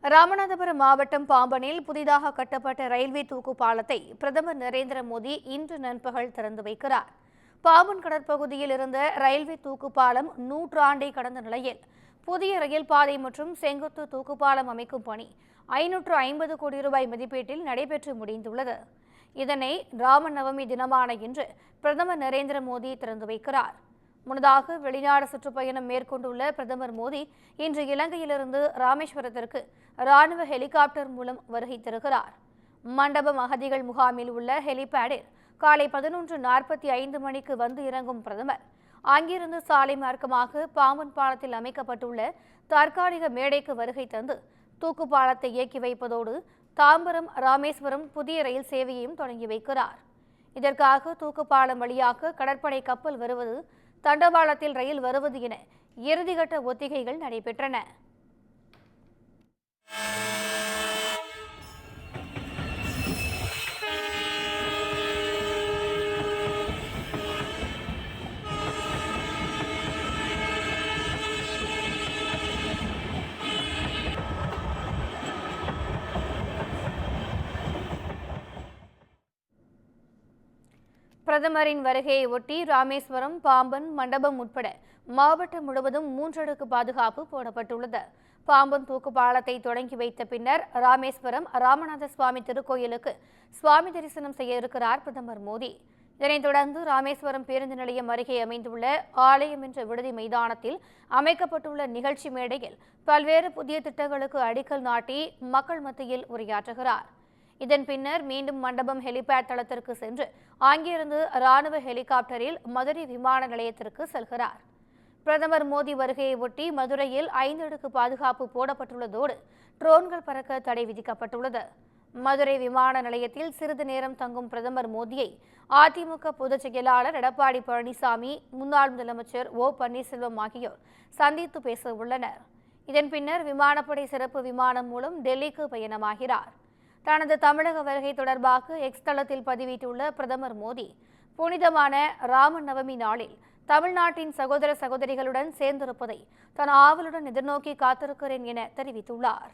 ராமநாதபுரம் மாவட்டம் பாம்பனில் புதிதாக கட்டப்பட்ட ரயில்வே தூக்கு பாலத்தை பிரதமர் நரேந்திர மோடி இன்று நண்பகல் திறந்து வைக்கிறார். பாம்பன் கடற்பகுதியில் இருந்த ரயில்வே தூக்கு பாலம் 100 ஆண்டை கடந்த நிலையில் புதிய ரயில் பாதை மற்றும் செங்குத்து தூக்கு பாலம் அமைக்கும் பணி 550 கோடி ரூபாய் மதிப்பீட்டில் நடைபெற்று முடிந்துள்ளது. இதனை ராமநவமி தினமான இன்று பிரதமர் நரேந்திர மோடி திறந்து வைக்கிறார். முன்னதாக வெளிநாடு சுற்றுப்பயணம் மேற்கொண்டுள்ள பிரதமர் மோடி இன்று இலங்கையிலிருந்து ராமேஸ்வரத்திற்கு ராணுவ ஹெலிகாப்டர் மூலம் வருகை தருகிறார். மண்டபம் அகதிகள் முகாமில் உள்ள ஹெலிபேடில் காலை 11:45 மணிக்கு வந்து இறங்கும் பிரதமர் அங்கிருந்து சாலை மார்க்கமாக பாம்பன் பாலத்தில் அமைக்கப்பட்டுள்ள தற்காலிக மேடைக்கு வருகை தந்து தூக்கு பாலத்தை இயக்கி வைப்பதோடு தாம்பரம் ராமேஸ்வரம் புதிய ரயில் சேவையையும் தொடங்கி வைக்கிறார். இதற்காக தூக்கு பாலம் வழியாக கடற்படை கப்பல் வருவது, தண்டவாளத்தில் ரயில் வருவது என இறுதிக்கட்ட ஒத்திகைகள் நடைபெற்றன. பிரதமரின் வருகையை ஒட்டி ராமேஸ்வரம், பாம்பன், மண்டபம் உட்பட மாவட்டம் முழுவதும் 3 அடுக்கு பாதுகாப்பு போடப்பட்டுள்ளது. பாம்பன் தூக்கு பாலத்தை தொடங்கி வைத்த பின்னர் ராமேஸ்வரம் ராமநாத சுவாமி திருக்கோயிலுக்கு சுவாமி தரிசனம் செய்ய இருக்கிறார் பிரதமர் மோடி. இதனைத் தொடர்ந்து ராமேஸ்வரம் பேருந்து நிலையம் அருகே அமைந்துள்ள ஆலயம் என்ற விடுதி மைதானத்தில் அமைக்கப்பட்டுள்ள நிகழ்ச்சி மேடையில் பல்வேறு புதிய திட்டங்களுக்கு அடிக்கல் நாட்டி மக்கள் மத்தியில் உரையாற்றுகிறார். இதன் பின்னர் மீண்டும் மண்டபம் ஹெலிபேட் தளத்திற்கு சென்று அங்கிருந்து ராணுவ ஹெலிகாப்டரில் மதுரை விமான நிலையத்திற்கு செல்கிறார். பிரதமர் மோடி வருகையை ஒட்டி மதுரையில் 5 அடுக்கு பாதுகாப்பு போடப்பட்டுள்ளதோடு ட்ரோன்கள் பறக்க தடை விதிக்கப்பட்டுள்ளது. மதுரை விமான நிலையத்தில் சிறிது நேரம் தங்கும் பிரதமர் மோடியை அதிமுக பொதுச் செயலாளர் எடப்பாடி பழனிசாமி, முன்னாள் முதலமைச்சர் ஓ பன்னீர்செல்வம் ஆகியோர் சந்தித்து பேச உள்ளனர். இதன் பின்னர் விமானப்படை சிறப்பு விமானம் மூலம் டெல்லிக்கு பயணமாகிறார். தனது தமிழக வருகை தொடர்பாக எக்ஸ் தளத்தில் பதிவிட்டுள்ள பிரதமர் மோடி, புனிதமான ராமநவமி நாளில் தமிழ்நாட்டின் சகோதர சகோதரிகளுடன் சேர்ந்திருப்பதை தான் ஆவலுடன் எதிர்நோக்கி காத்திருக்கிறேன் என தெரிவித்துள்ளார்.